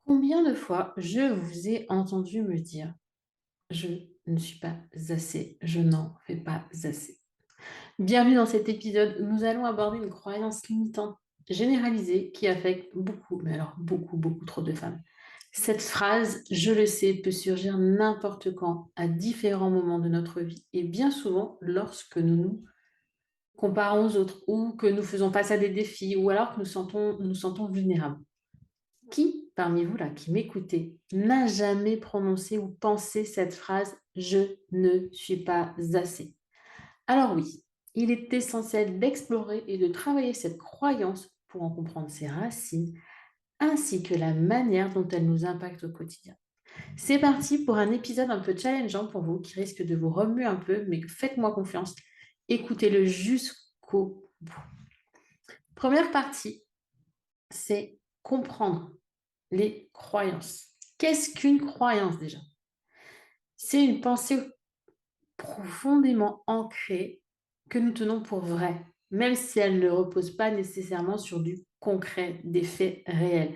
Combien de fois je vous ai entendu me dire: «Je ne suis pas assez, je n'en fais pas assez». Bienvenue dans cet épisode où nous allons aborder une croyance limitante généralisée qui affecte beaucoup, mais alors beaucoup, beaucoup trop de femmes. Cette phrase, je le sais, peut surgir n'importe quand, à différents moments de notre vie et bien souvent lorsque nous nous comparons aux autres ou que nous faisons face à des défis ou alors que nous sentons vulnérables. Qui, parmi vous là, qui m'écoutez, n'a jamais prononcé ou pensé cette phrase: «Je ne suis pas assez»? Alors oui, il est essentiel d'explorer et de travailler cette croyance pour en comprendre ses racines, ainsi que la manière dont elle nous impacte au quotidien. C'est parti pour un épisode un peu challengeant pour vous, qui risque de vous remuer un peu, mais faites-moi confiance, écoutez-le jusqu'au bout. Première partie, c'est comprendre les croyances. Qu'est-ce qu'une croyance déjà? C'est une pensée profondément ancrée que nous tenons pour vraie, même si elle ne repose pas nécessairement sur du concret, des faits réels.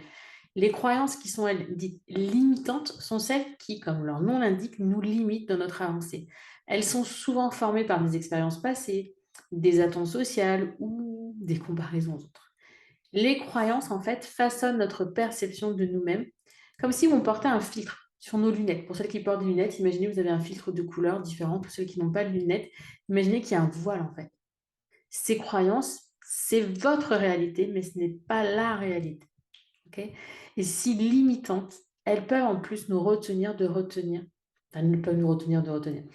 Les croyances qui sont, elles, dites limitantes sont celles qui, comme leur nom l'indique, nous limitent dans notre avancée. Elles sont souvent formées par des expériences passées, des attentes sociales ou des comparaisons aux autres. Les croyances, en fait, façonnent notre perception de nous-mêmes, comme si on portait un filtre sur nos lunettes. Pour celles qui portent des lunettes, imaginez que vous avez un filtre de couleurs différent. Pour ceux qui n'ont pas de lunettes, imaginez qu'il y a un voile, en fait. Ces croyances, c'est votre réalité, mais ce n'est pas la réalité. Ok. Et si limitantes, elles peuvent en plus nous retenir de retenir. Enfin, elles peuvent nous retenir de retenir.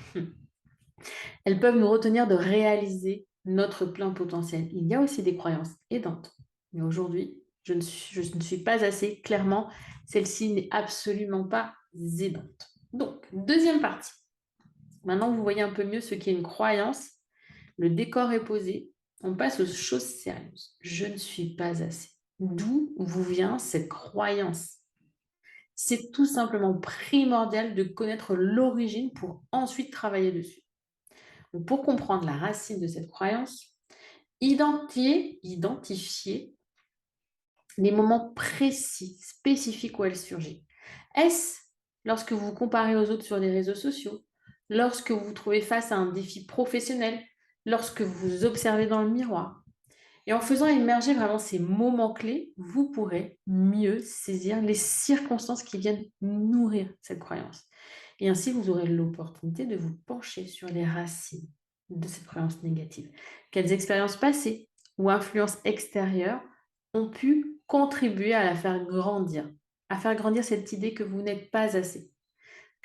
Elles peuvent nous retenir de réaliser notre plein potentiel. Il y a aussi des croyances aidantes. Mais aujourd'hui, je ne suis pas assez. Clairement, celle-ci n'est absolument pas aidante. Donc, deuxième partie. Maintenant, vous voyez un peu mieux ce qu'est une croyance. Le décor est posé. On passe aux choses sérieuses. Je ne suis pas assez. D'où vous vient cette croyance? C'est tout simplement primordial de connaître l'origine pour ensuite travailler dessus. Donc, pour comprendre la racine de cette croyance, identifier les moments précis, spécifiques où elle surgit. Est-ce lorsque vous vous comparez aux autres sur les réseaux sociaux, lorsque vous vous trouvez face à un défi professionnel, lorsque vous vous observez dans le miroir? Et en faisant émerger vraiment ces moments clés, vous pourrez mieux saisir les circonstances qui viennent nourrir cette croyance. Et ainsi, vous aurez l'opportunité de vous pencher sur les racines de cette croyance négative. Quelles expériences passées ou influences extérieures ont pu contribuer à la faire grandir, à faire grandir cette idée que vous n'êtes pas assez.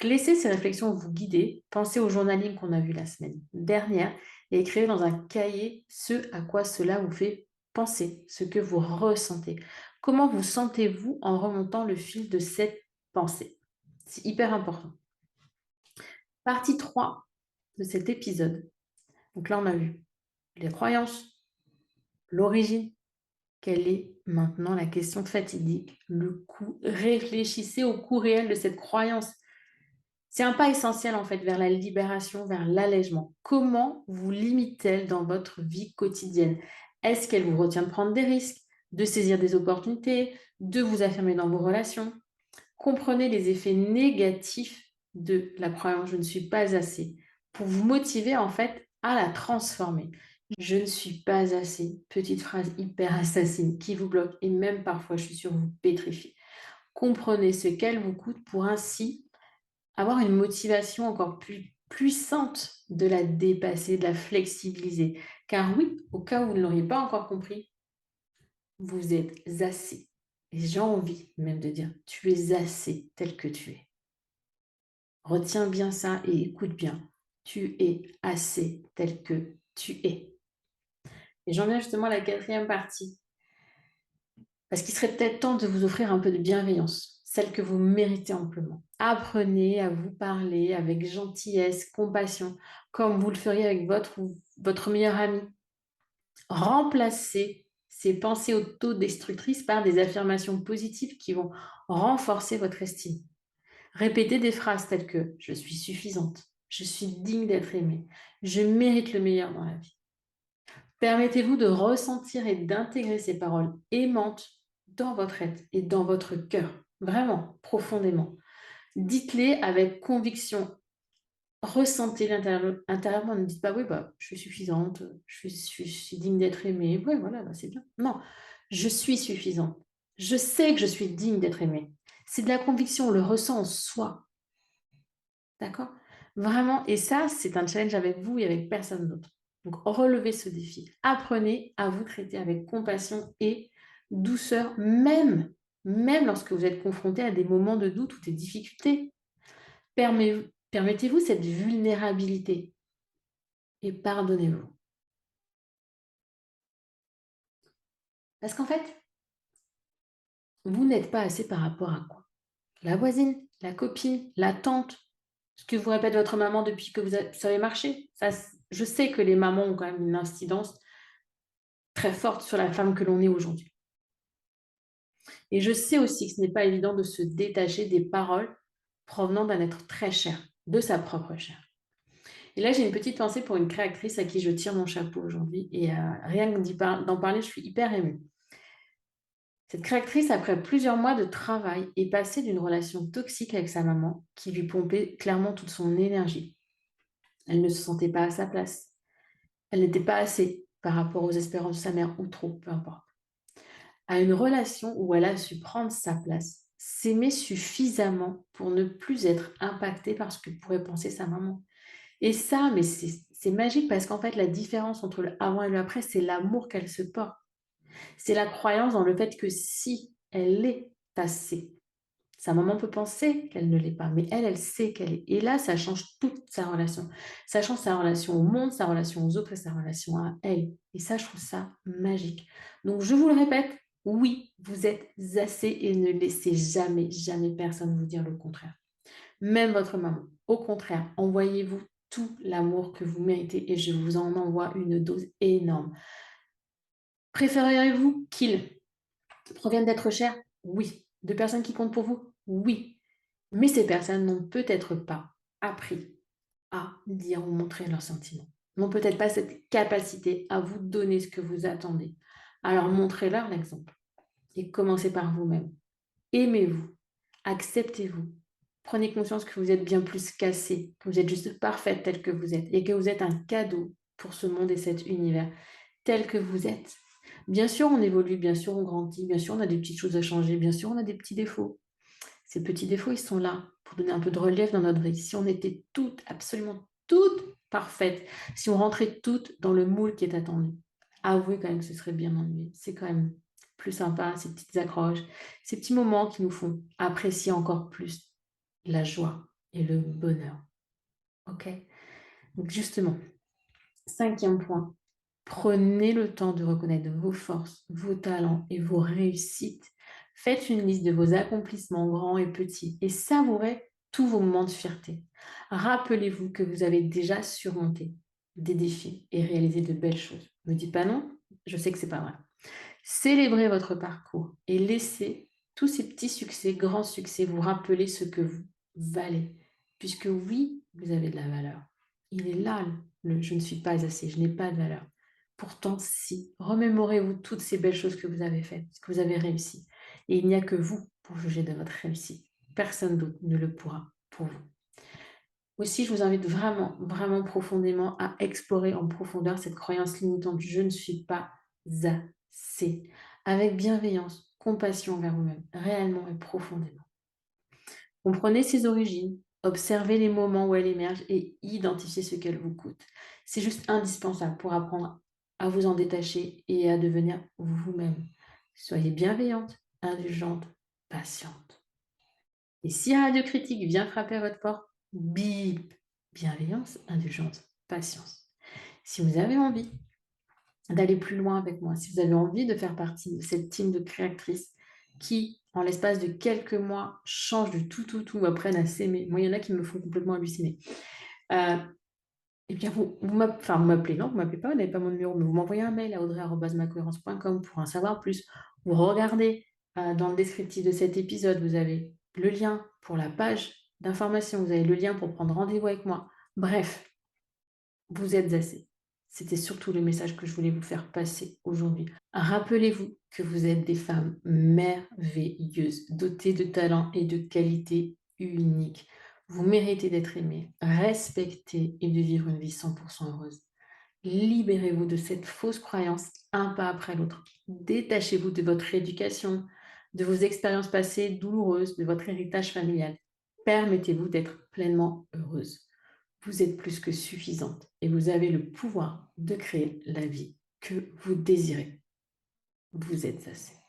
Laissez ces réflexions vous guider. Pensez au journaling qu'on a vu la semaine dernière et écrivez dans un cahier ce à quoi cela vous fait penser, ce que vous ressentez. Comment vous sentez-vous en remontant le fil de cette pensée? C'est hyper important. Partie 3 de cet épisode. Donc là, on a vu les croyances, l'origine. Quelle est maintenant la question fatidique? Le coût. Réfléchissez au coût réel de cette croyance. C'est un pas essentiel en fait vers la libération, vers l'allègement. Comment vous limite-t-elle dans votre vie quotidienne? Est-ce qu'elle vous retient de prendre des risques, de saisir des opportunités, de vous affirmer dans vos relations? Comprenez les effets négatifs de la croyance «je ne suis pas assez» pour vous motiver en fait à la transformer. «Je ne suis pas assez», petite phrase hyper assassine qui vous bloque et même parfois, je suis sûre, vous pétrifie. Comprenez ce qu'elle vous coûte pour ainsi avoir une motivation encore plus puissante de la dépasser, de la flexibiliser. Car oui, au cas où vous ne l'auriez pas encore compris, vous êtes assez. Et j'ai envie même de dire, tu es assez tel que tu es. Retiens bien ça et écoute bien. Tu es assez tel que tu es. Et j'en viens justement à la quatrième partie. Parce qu'il serait peut-être temps de vous offrir un peu de bienveillance, celle que vous méritez amplement. Apprenez à vous parler avec gentillesse, compassion, comme vous le feriez avec votre meilleur ami. Remplacez ces pensées autodestructrices par des affirmations positives qui vont renforcer votre estime. Répétez des phrases telles que «Je suis suffisante», «Je suis digne d'être aimée», «Je mérite le meilleur dans la vie». Permettez-vous de ressentir et d'intégrer ces paroles aimantes dans votre être et dans votre cœur. vraiment, profondément. Dites-les avec conviction. Ressentez-les intérieurement. Ne dites pas: «Oui, bah, je suis suffisante, je suis digne d'être aimée. Ouais, voilà, bah, c'est bien». Non, je suis suffisante. Je sais que je suis digne d'être aimée. C'est de la conviction, on le ressent en soi, d'accord? Vraiment, et ça, c'est un challenge avec vous et avec personne d'autre. Donc relevez ce défi. Apprenez à vous traiter avec compassion et douceur, même lorsque vous êtes confronté à des moments de doute ou des difficultés. Permettez-vous cette vulnérabilité et pardonnez-vous. Parce qu'en fait, vous n'êtes pas assez par rapport à quoi? La voisine, la copine, la tante, ce que vous répète votre maman depuis que vous savez marcher. Ça, je sais que les mamans ont quand même une incidence très forte sur la femme que l'on est aujourd'hui. Et je sais aussi que ce n'est pas évident de se détacher des paroles provenant d'un être très cher, de sa propre chair. Et là, j'ai une petite pensée pour une créatrice à qui je tire mon chapeau aujourd'hui. Et rien que d'en parler, je suis hyper émue. Cette créatrice, après plusieurs mois de travail, est passée d'une relation toxique avec sa maman, qui lui pompait clairement toute son énergie. Elle ne se sentait pas à sa place. Elle n'était pas assez par rapport aux espérances de sa mère, ou trop, peu importe. À une relation où elle a su prendre sa place, s'aimer suffisamment pour ne plus être impactée par ce que pourrait penser sa maman. Et ça, mais c'est magique parce qu'en fait, la différence entre le avant et le après, c'est l'amour qu'elle se porte. C'est la croyance dans le fait que si elle est assez, sa maman peut penser qu'elle ne l'est pas, mais elle sait qu'elle est. Et là, ça change toute sa relation. Ça change sa relation au monde, sa relation aux autres et sa relation à elle. Et ça, je trouve ça magique. Donc, je vous le répète, oui, vous êtes assez et ne laissez jamais, jamais personne vous dire le contraire. Même votre maman. Au contraire, envoyez-vous tout l'amour que vous méritez et je vous en envoie une dose énorme. Préféreriez-vous qu'il proviennent d'êtres chers? Oui. De personnes qui comptent pour vous? Oui. Mais ces personnes n'ont peut-être pas appris à dire ou montrer leurs sentiments. N'ont peut-être pas cette capacité à vous donner ce que vous attendez. Alors montrez-leur l'exemple et commencez par vous-même. Aimez-vous, acceptez-vous. Prenez conscience que vous êtes bien plus qu'assez, que vous êtes juste parfaite telle que vous êtes et que vous êtes un cadeau pour ce monde et cet univers tel que vous êtes. Bien sûr, on évolue, bien sûr, on grandit, bien sûr, on a des petites choses à changer, bien sûr, on a des petits défauts. Ces petits défauts, ils sont là pour donner un peu de relief dans notre vie. Si on était toutes, absolument toutes parfaites, si on rentrait toutes dans le moule qui est attendu, avouez quand même que ce serait bien ennuyé. C'est quand même plus sympa, ces petites accroches, ces petits moments qui nous font apprécier encore plus la joie et le bonheur. OK? Donc justement, 5e point, prenez le temps de reconnaître vos forces, vos talents et vos réussites. Faites une liste de vos accomplissements grands et petits et savourez tous vos moments de fierté. Rappelez-vous que vous avez déjà surmonté des défis et réalisé de belles choses. Ne me dites pas non, je sais que c'est pas vrai. Célébrez votre parcours et laissez tous ces petits succès, grands succès, vous rappeler ce que vous valez. Puisque oui, vous avez de la valeur. Il est là, le je ne suis pas assez, je n'ai pas de valeur. Pourtant, si, remémorez-vous toutes ces belles choses que vous avez faites, ce que vous avez réussi. Et il n'y a que vous pour juger de votre réussite. Personne d'autre ne le pourra pour vous. Aussi, je vous invite vraiment, vraiment profondément à explorer en profondeur cette croyance limitante. Je ne suis pas assez. Avec bienveillance, compassion envers vous-même, réellement et profondément. Comprenez ses origines, observez les moments où elle émerge et identifiez ce qu'elle vous coûte. C'est juste indispensable pour apprendre à vous en détacher et à devenir vous-même. Soyez bienveillante, indulgente, patiente. Et si un radio critique vient frapper à votre porte, bip, bienveillance, indulgence, patience. Si vous avez envie d'aller plus loin avec moi, si vous avez envie de faire partie de cette team de créatrices qui, en l'espace de quelques mois, changent du tout, apprennent à s'aimer. Moi, il y en a qui me font complètement halluciner. Eh bien, vous m'appelez, non, vous ne m'appelez pas, vous n'avez pas mon numéro, mais vous m'envoyez un mail à audrey@macohérence.com pour en savoir plus. Vous regardez dans le descriptif de cet épisode, vous avez le lien pour la page d'information, vous avez le lien pour prendre rendez-vous avec moi. Bref, vous êtes assez. C'était surtout le message que je voulais vous faire passer aujourd'hui. Rappelez-vous que vous êtes des femmes merveilleuses, dotées de talents et de qualités uniques. Vous méritez d'être aimées, respectées et de vivre une vie 100% heureuse. Libérez-vous de cette fausse croyance un pas après l'autre. Détachez-vous de votre éducation, de vos expériences passées douloureuses, de votre héritage familial. Permettez-vous d'être pleinement heureuse. Vous êtes plus que suffisante et vous avez le pouvoir de créer la vie que vous désirez. Vous êtes assez.